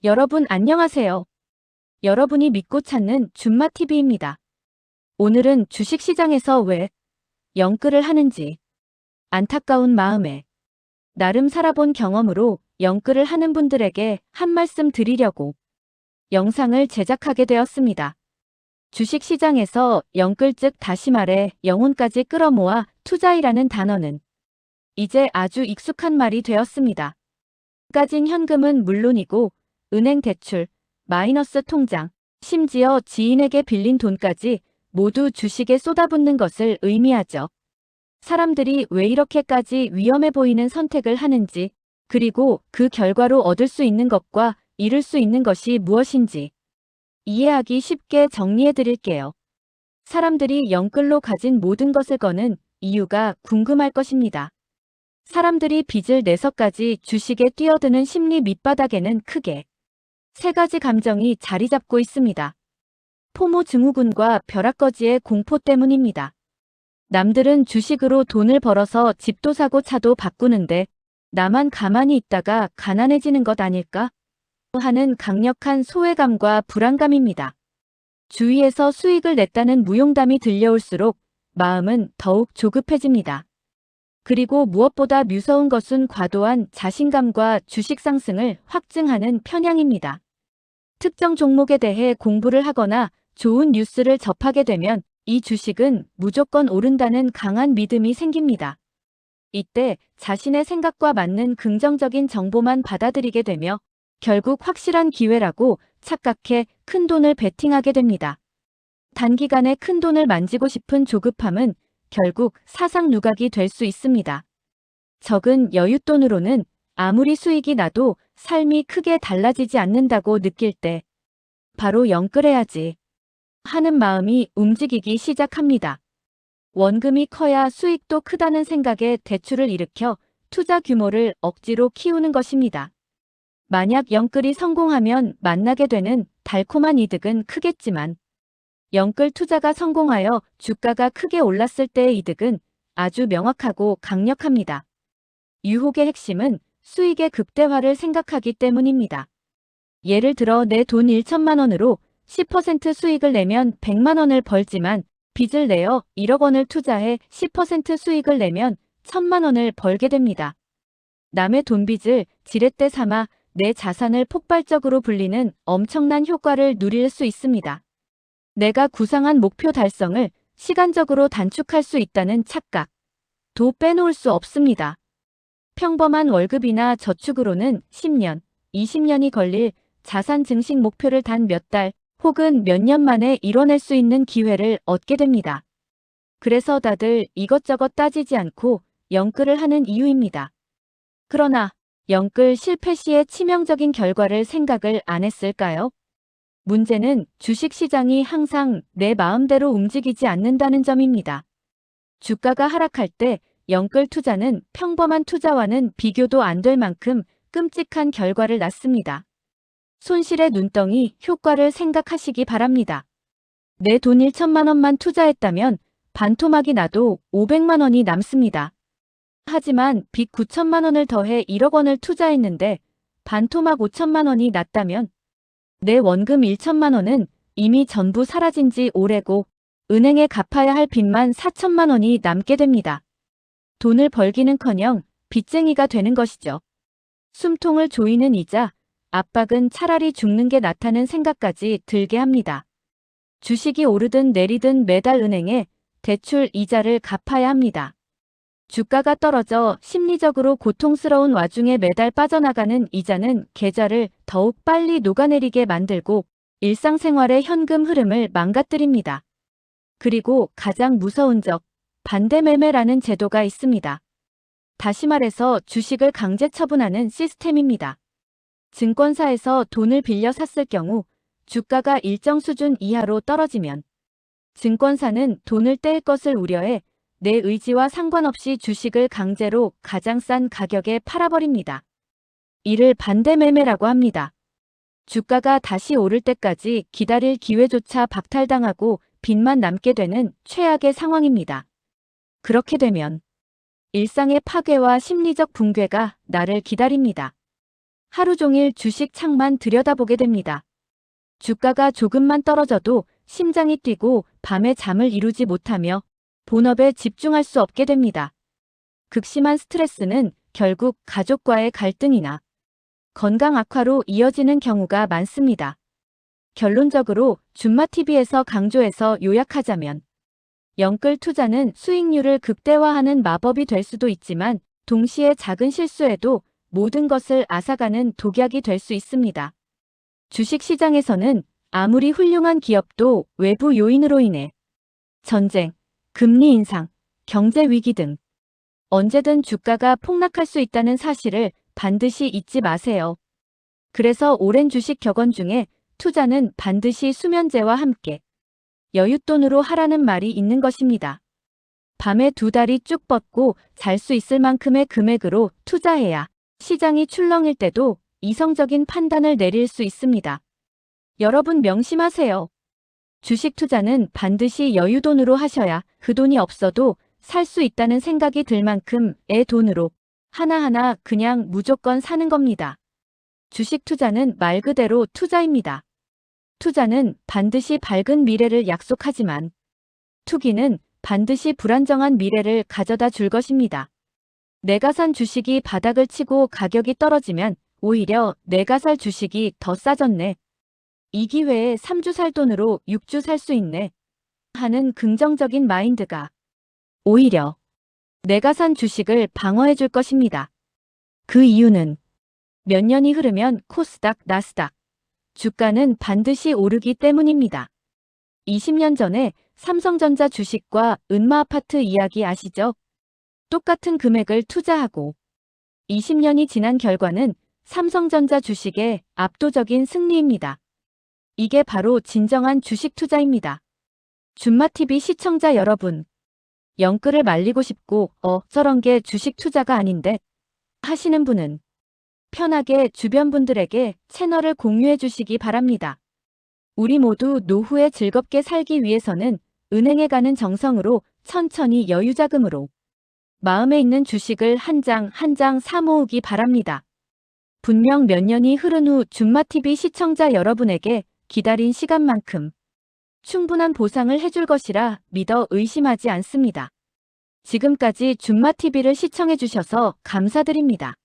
여러분 안녕하세요. 여러분이 믿고 찾는 준마TV입니다. 오늘은 주식시장에서 왜 영끌을 하는지 안타까운 마음에 나름 살아본 경험으로 영끌을 하는 분들에게 한 말씀 드리려고 영상을 제작하게 되었습니다. 주식시장에서 영끌 즉 다시 말해 영혼까지 끌어모아 투자이라는 단어는 이제 아주 익숙한 말이 되었습니다. 까진 현금은 물론이고 은행 대출, 마이너스 통장, 심지어 지인에게 빌린 돈까지 모두 주식에 쏟아붓는 것을 의미하죠. 사람들이 왜 이렇게까지 위험해 보이는 선택을 하는지, 그리고 그 결과로 얻을 수 있는 것과 잃을 수 있는 것이 무엇인지 이해하기 쉽게 정리해 드릴게요. 사람들이 영끌로 가진 모든 것을 거는 이유가 궁금할 것입니다. 사람들이 빚을 내서까지 주식에 뛰어드는 심리 밑바닥에는 크게 세 가지 감정이 자리 잡고 있습니다. 포모 증후군과 벼락거지의 공포 때문입니다. 남들은 주식으로 돈을 벌어서 집도 사고 차도 바꾸는데 나만 가만히 있다가 가난해지는 것 아닐까? 하는 강력한 소외감과 불안감입니다. 주위에서 수익을 냈다는 무용담이 들려올수록 마음은 더욱 조급해집니다. 그리고 무엇보다 무서운 것은 과도한 자신감과 주식 상승을 확증하는 편향입니다. 특정 종목에 대해 공부를 하거나 좋은 뉴스를 접하게 되면 이 주식은 무조건 오른다는 강한 믿음이 생깁니다. 이때 자신의 생각과 맞는 긍정적인 정보만 받아들이게 되며 결국 확실한 기회라고 착각해 큰돈을 베팅하게 됩니다. 단기간에 큰돈을 만지고 싶은 조급함은 결국 사상 누각이 될 수 있습니다. 적은 여윳돈으로는 아무리 수익이 나도 삶이 크게 달라지지 않는다고 느낄 때 바로 영끌해야지 하는 마음이 움직이기 시작합니다. 원금이 커야 수익도 크다는 생각에 대출을 일으켜 투자 규모를 억지로 키우는 것입니다. 만약 영끌이 성공하면 만나게 되는 달콤한 이득은 크겠지만 영끌 투자가 성공하여 주가가 크게 올랐을 때의 이득은 아주 명확하고 강력합니다. 유혹의 핵심은 수익의 극대화를 생각하기 때문입니다. 예를 들어 내 돈 1천만 원으로 10% 수익을 내면 100만 원을 벌지만 빚을 내어 1억 원을 투자해 10% 수익을 내면 1,000만 원을 벌게 됩니다. 남의 돈빚을 지렛대 삼아 내 자산을 폭발적으로 불리는 엄청난 효과를 누릴 수 있습니다. 내가 구상한 목표 달성을 시간적으로 단축할 수 있다는 착각. 도 빼놓을 수 없습니다. 평범한 월급이나 저축으로는 10년, 20년이 걸릴 자산 증식 목표를 단 몇 달 혹은 몇 년 만에 이뤄낼 수 있는 기회를 얻게 됩니다. 그래서 다들 이것저것 따지지 않고 영끌을 하는 이유입니다. 그러나 영끌 실패 시의 치명적인 결과를 생각을 안 했을까요? 문제는 주식시장이 항상 내 마음대로 움직이지 않는다는 점입니다. 주가가 하락할 때 영끌 투자는 평범한 투자와는 비교도 안 될 만큼 끔찍한 결과를 낳습니다. 손실의 눈덩이 효과를 생각하시기 바랍니다. 내 돈 1천만 원만 투자했다면 반토막이 나도 500만 원이 남습니다. 하지만 빚 9천만 원을 더해 1억 원을 투자했는데 반토막 5천만 원이 났다면 내 원금 1천만 원은 이미 전부 사라진 지 오래고 은행에 갚아야 할 빚만 4천만 원이 남게 됩니다. 돈을 벌기는커녕 빚쟁이가 되는 것이죠. 숨통을 조이는 이자, 압박은 차라리 죽는 게 낫다는 생각까지 들게 합니다. 주식이 오르든 내리든 매달 은행에 대출 이자를 갚아야 합니다. 주가가 떨어져 심리적으로 고통스러운 와중에 매달 빠져나가는 이자는 계좌를 더욱 빨리 녹아내리게 만들고 일상생활의 현금 흐름을 망가뜨립니다. 그리고 가장 무서운 적, 반대매매라는 제도가 있습니다. 다시 말해서 주식을 강제 처분하는 시스템입니다. 증권사에서 돈을 빌려 샀을 경우 주가가 일정 수준 이하로 떨어지면 증권사는 돈을 떼일 것을 우려해 내 의지와 상관없이 주식을 강제로 가장 싼 가격에 팔아버립니다. 이를 반대매매라고 합니다. 주가가 다시 오를 때까지 기다릴 기회조차 박탈당하고 빚만 남게 되는 최악의 상황입니다. 그렇게 되면 일상의 파괴와 심리적 붕괴가 나를 기다립니다. 하루 종일 주식 창만 들여다보게 됩니다. 주가가 조금만 떨어져도 심장이 뛰고 밤에 잠을 이루지 못하며 본업에 집중할 수 없게 됩니다. 극심한 스트레스는 결국 가족과의 갈등이나 건강 악화로 이어지는 경우가 많습니다. 결론적으로 줌마TV에서 강조해서 요약하자면 영끌 투자는 수익률을 극대화하는 마법이 될 수도 있지만 동시에 작은 실수에도 모든 것을 앗아가는 독약이 될 수 있습니다. 주식시장에서는 아무리 훌륭한 기업도 외부 요인으로 인해 전쟁, 금리 인상, 경제 위기 등 언제든 주가가 폭락할 수 있다는 사실을 반드시 잊지 마세요. 그래서 오랜 주식 격언 중에 투자는 반드시 수면제와 함께 여윳돈으로 하라는 말이 있는 것입니다. 밤에 두 다리 쭉 뻗고 잘 수 있을 만큼의 금액으로 투자해야 시장이 출렁일 때도 이성적인 판단을 내릴 수 있습니다. 여러분 명심하세요. 주식 투자는 반드시 여유돈으로 하셔야 그 돈이 없어도 살 수 있다는 생각이 들 만큼의 돈으로 하나하나 그냥 무조건 사는 겁니다. 주식 투자는 말 그대로 투자입니다. 투자는 반드시 밝은 미래를 약속하지만 투기는 반드시 불안정한 미래를 가져다 줄 것입니다. 내가 산 주식이 바닥을 치고 가격이 떨어지면 오히려 내가 살 주식이 더 싸졌네. 이 기회에 3주 살 돈으로 6주 살 수 있네. 하는 긍정적인 마인드가 오히려 내가 산 주식을 방어해 줄 것입니다. 그 이유는 몇 년이 흐르면 코스닥, 나스닥, 주가는 반드시 오르기 때문입니다. 20년 전에 삼성전자 주식과 은마아파트 이야기 아시죠? 똑같은 금액을 투자하고 20년이 지난 결과는 삼성전자 주식의 압도적인 승리입니다. 이게 바로 진정한 주식 투자입니다. 줌마TV 시청자 여러분, 영끌을 말리고 싶고 저런 게 주식 투자가 아닌데 하시는 분은 편하게 주변 분들에게 채널을 공유해 주시기 바랍니다. 우리 모두 노후에 즐겁게 살기 위해서는 은행에 가는 정성으로 천천히 여유자금으로 마음에 있는 주식을 한 장 한 장 사 모으기 바랍니다. 분명 몇 년이 흐른 후 줌마TV 시청자 여러분에게 기다린 시간만큼 충분한 보상을 해줄 것이라 믿어 의심하지 않습니다. 지금까지 줌마TV를 시청해 주셔서 감사드립니다.